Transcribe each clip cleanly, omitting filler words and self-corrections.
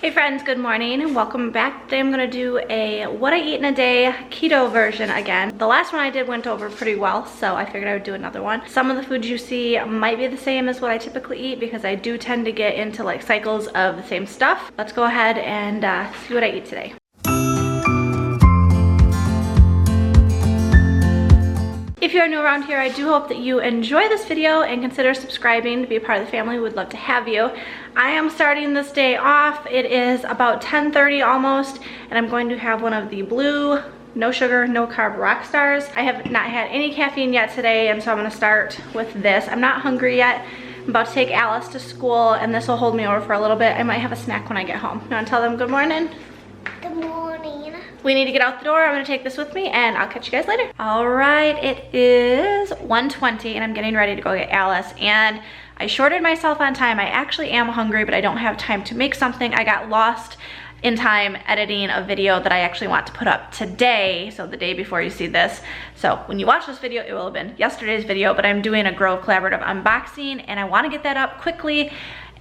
Hey friends, good morning. Welcome back. Today I'm gonna do a what I eat in a day keto version again. The last one I did went over pretty well, so I figured I would do another one. Some of the foods you see might be the same as what I typically eat because I do tend to get into like cycles of the same stuff. Let's go ahead and see what I eat today. If you're new around here, I do hope that you enjoy this video and consider subscribing to be a part of the family. We'd love to have you. I am starting this day off. It is about 10:30 almost, and I'm going to have one of the blue, no sugar, no carb rock stars. I have not had any caffeine yet today, and so I'm gonna start with this. I'm not hungry yet. I'm about to take Alice to school, and this will hold me over for a little bit. I might have a snack when I get home. You wanna tell them good morning? Good morning. We need to get out the door. I'm gonna take this with me and I'll catch you guys later. All right, it is 1:20 and I'm getting ready to go get Alice, and I shorted myself on time. I actually am hungry, but I don't have time to make something. I got lost in time editing a video that I actually want to put up today, so the day before you see this. So when you watch this video, it will have been yesterday's video, but I'm doing a Grove Collaborative unboxing and I wanna get that up quickly,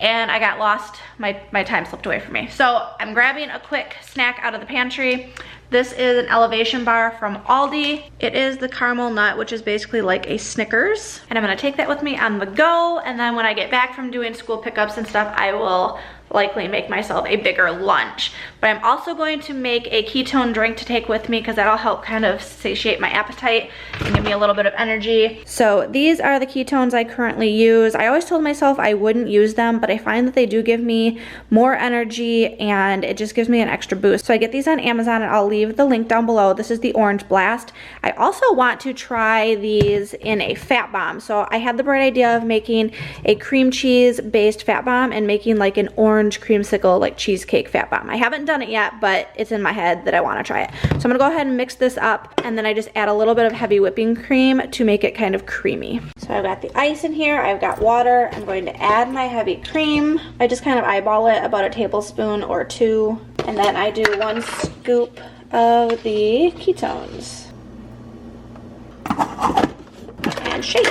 and I got lost, my time slipped away from me. So I'm grabbing a quick snack out of the pantry. This is an elevation bar from Aldi. It is the caramel nut, which is basically like a Snickers. And I'm gonna take that with me on the go, and then when I get back from doing school pickups and stuff, I will likely make myself a bigger lunch. But I'm also going to make a ketone drink to take with me because that'll help kind of satiate my appetite and give me a little bit of energy. So these are the ketones I currently use. I always told myself I wouldn't use them, but I find that they do give me more energy and it just gives me an extra boost. So I get these on Amazon and I'll leave the link down below. This is the Orange Blast. I also want to try these in a fat bomb. So I had the bright idea of making a cream cheese based fat bomb and making like an orange creamsicle like cheesecake fat bomb. I haven't done it yet, but it's in my head that I want to try it. So I'm gonna go ahead and mix this up, and then I just add a little bit of heavy whipping cream to make it kind of creamy. So I've got the ice in here, I've got water, I'm going to add my heavy cream. I just kind of eyeball it, about a tablespoon or two, and then I do 1 scoop of the ketones. And shake.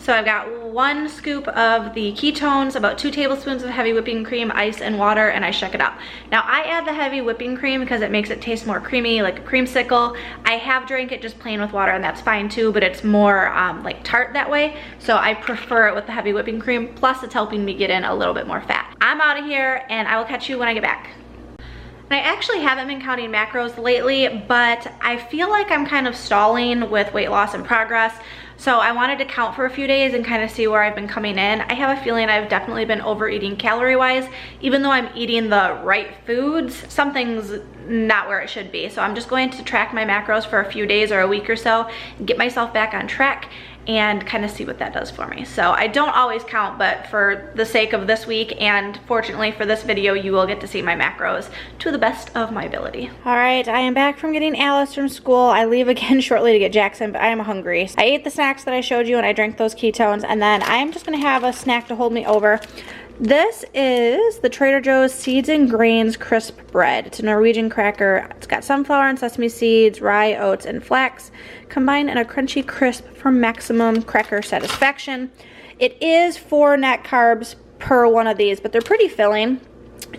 So I've got 1 scoop of the ketones, about 2 tablespoons of heavy whipping cream, ice, and water, and I shake it up. Now I add the heavy whipping cream because it makes it taste more creamy, like a creamsicle. I have drank it just plain with water, and that's fine too, but it's more like tart that way. So I prefer it with the heavy whipping cream, plus it's helping me get in a little bit more fat. I'm out of here, and I will catch you when I get back. And I actually haven't been counting macros lately, but I feel like I'm kind of stalling with weight loss in progress. So I wanted to count for a few days and kind of see where I've been coming in. I have a feeling I've definitely been overeating calorie-wise. Even though I'm eating the right foods, something's not where it should be. So I'm just going to track my macros for a few days or a week or so and get myself back on track and kind of see what that does for me. So I don't always count, but for the sake of this week and fortunately for this video, you will get to see my macros to the best of my ability. All right, I am back from getting Alice from school. I leave again shortly to get Jackson, but I am hungry. I ate the snacks that I showed you and I drank those ketones, and then I'm just gonna have a snack to hold me over. This is the Trader Joe's Seeds and Grains Crisp Bread. It's a Norwegian cracker. It's got sunflower and sesame seeds, rye, oats, and flax combined in a crunchy crisp for maximum cracker satisfaction. It is 4 net carbs per one of these, but they're pretty filling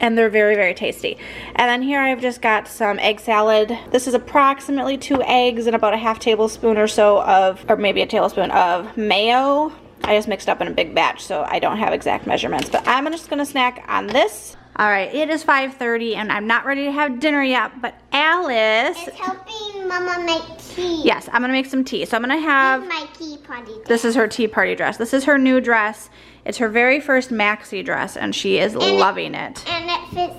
and they're very, very tasty. And then here I've just got some egg salad. This is approximately 2 eggs and about a half tablespoon or so of, or maybe a tablespoon of mayo. I just mixed up in a big batch, so I don't have exact measurements, but I'm just gonna snack on this. All right, it is 5:30 and I'm not ready to have dinner yet, but Alice is helping Mama make tea. Yes, I'm gonna make some tea. So I'm gonna have my tea party dress. This is her tea party dress. This is her new dress. It's her very first maxi dress and she is loving it. And it fits.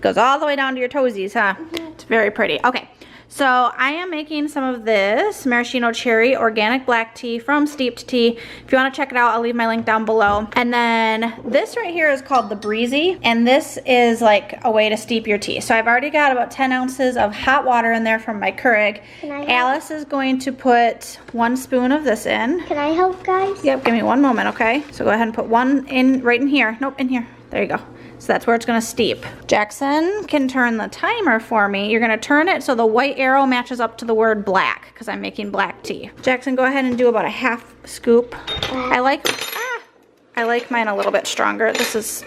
Goes all the way down to your toesies, huh? It's very pretty. Okay. So I am making some of this maraschino cherry organic black tea from Steeped Tea. If you want to check it out, I'll leave my link down below. And then this right here is called the Breezy, and this is like a way to steep your tea. So I've already got about 10 ounces of hot water in there from my Keurig. Alice is going to put 1 spoon of this in. Can I help, guys? Yep, give me 1 moment, okay? So go ahead and put 1 in right in here. Nope, in here. There you go. So that's where it's gonna steep. Jackson can turn the timer for me. You're gonna turn it so the white arrow matches up to the word black because I'm making black tea. Jackson, go ahead and do about a half scoop. I like mine a little bit stronger. This is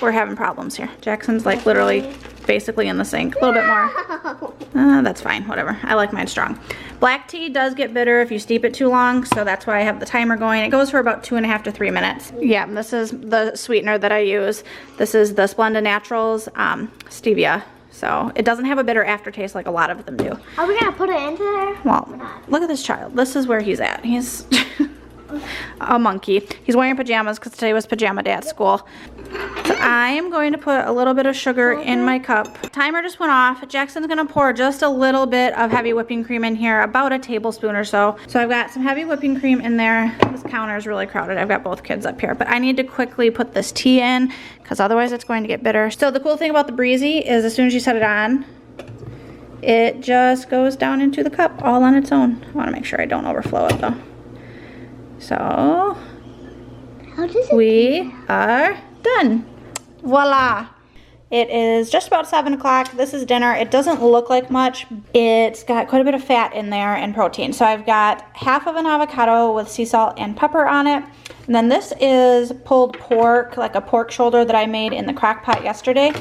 we're having problems here. Jackson's like literally basically in the sink. A little bit more. That's fine, whatever. I like mine strong. Black tea does get bitter if you steep it too long, so that's why I have the timer going. It goes for about 2.5 to 3 minutes. Yeah, this is the sweetener that I use. This is the Splenda Naturals stevia. So it doesn't have a bitter aftertaste like a lot of them do. Are we gonna put it into there? Well, look at this child. This is where he's at. He's a monkey. He's wearing pajamas because today was pajama day at school. So I am going to put a little bit of sugar in my cup. Timer just went off. Jackson's gonna pour just a little bit of heavy whipping cream in here, about a tablespoon or so. So I've got some heavy whipping cream in there. This counter is really crowded. I've got both kids up here, but I need to quickly put this tea in because otherwise it's going to get bitter. So the cool thing about the Breezy is as soon as you set it on, it just goes down into the cup all on its own. I wanna make sure I don't overflow it though. So we are done. Voila. It is just about 7 o'clock. This is dinner. It doesn't look like much. It's got quite a bit of fat in there and protein. So I've got half of an avocado with sea salt and pepper on it. And then this is pulled pork, like a pork shoulder that I made in the crock pot yesterday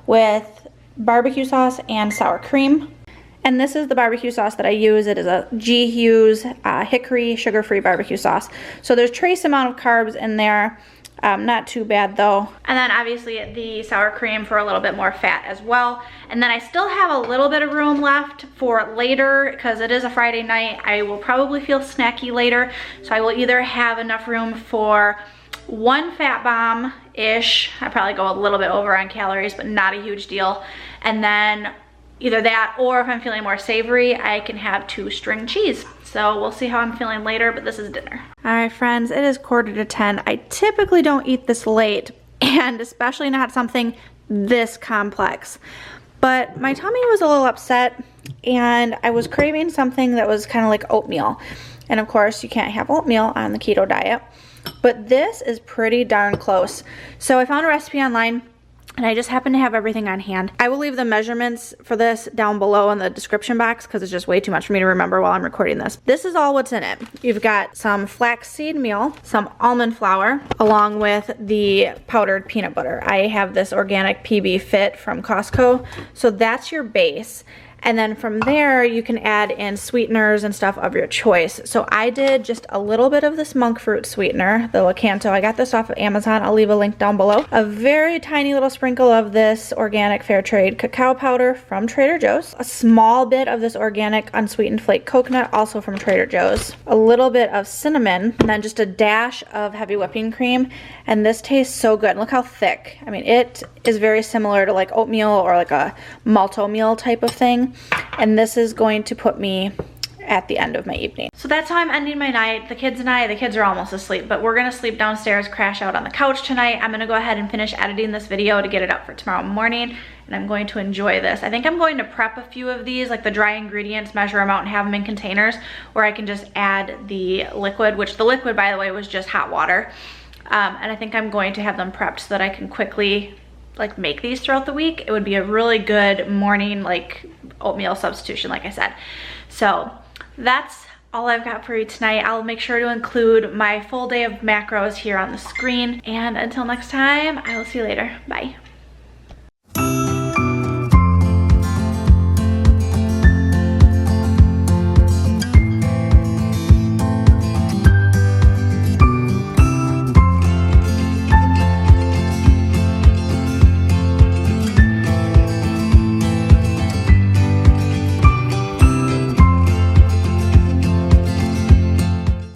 with barbecue sauce and sour cream. And this is the barbecue sauce that I use. It is a G. Hughes hickory sugar-free barbecue sauce. So there's trace amount of carbs in there. Not too bad though. And then obviously the sour cream for a little bit more fat as well. And then I still have a little bit of room left for later because it is a Friday night. I will probably feel snacky later. So I will either have enough room for one fat bomb-ish. I probably go a little bit over on calories, but not a huge deal. And then either that, or if I'm feeling more savory, I can have 2 string cheese. So we'll see how I'm feeling later, but this is dinner. All right, friends, it is 9:45. I typically don't eat this late, and especially not something this complex. But my tummy was a little upset, and I was craving something that was kind of like oatmeal. And of course, you can't have oatmeal on the keto diet, but this is pretty darn close. So I found a recipe online, and I just happen to have everything on hand. I will leave the measurements for this down below in the description box because it's just way too much for me to remember while I'm recording this. This is all what's in it. You've got some flaxseed meal, some almond flour, along with the powdered peanut butter. I have this organic PB Fit from Costco, so that's your base. And then from there, you can add in sweeteners and stuff of your choice. So I did just a little bit of this monk fruit sweetener, the Lakanto. I got this off of Amazon. I'll leave a link down below. A very tiny little sprinkle of this organic fair trade cacao powder from Trader Joe's. A small bit of this organic unsweetened flake coconut, also from Trader Joe's. A little bit of cinnamon, and then just a dash of heavy whipping cream. And this tastes so good. Look how thick. I mean, it is very similar to like oatmeal or like a malt-o-meal type of thing. And this is going to put me at the end of my evening. So that's how I'm ending my night. The kids are almost asleep, but we're gonna sleep downstairs, crash out on the couch tonight. I'm gonna go ahead and finish editing this video to get it up for tomorrow morning, and I'm going to enjoy this. I think I'm going to prep a few of these, like the dry ingredients, measure them out and have them in containers, where I can just add the liquid, which the liquid, by the way, was just hot water. And I think I'm going to have them prepped so that I can quickly like make these throughout the week. It would be a really good morning like oatmeal substitution, like I said. So that's all I've got for you tonight. I'll make sure to include my full day of macros here on the screen. And until next time, I will see you later. Bye.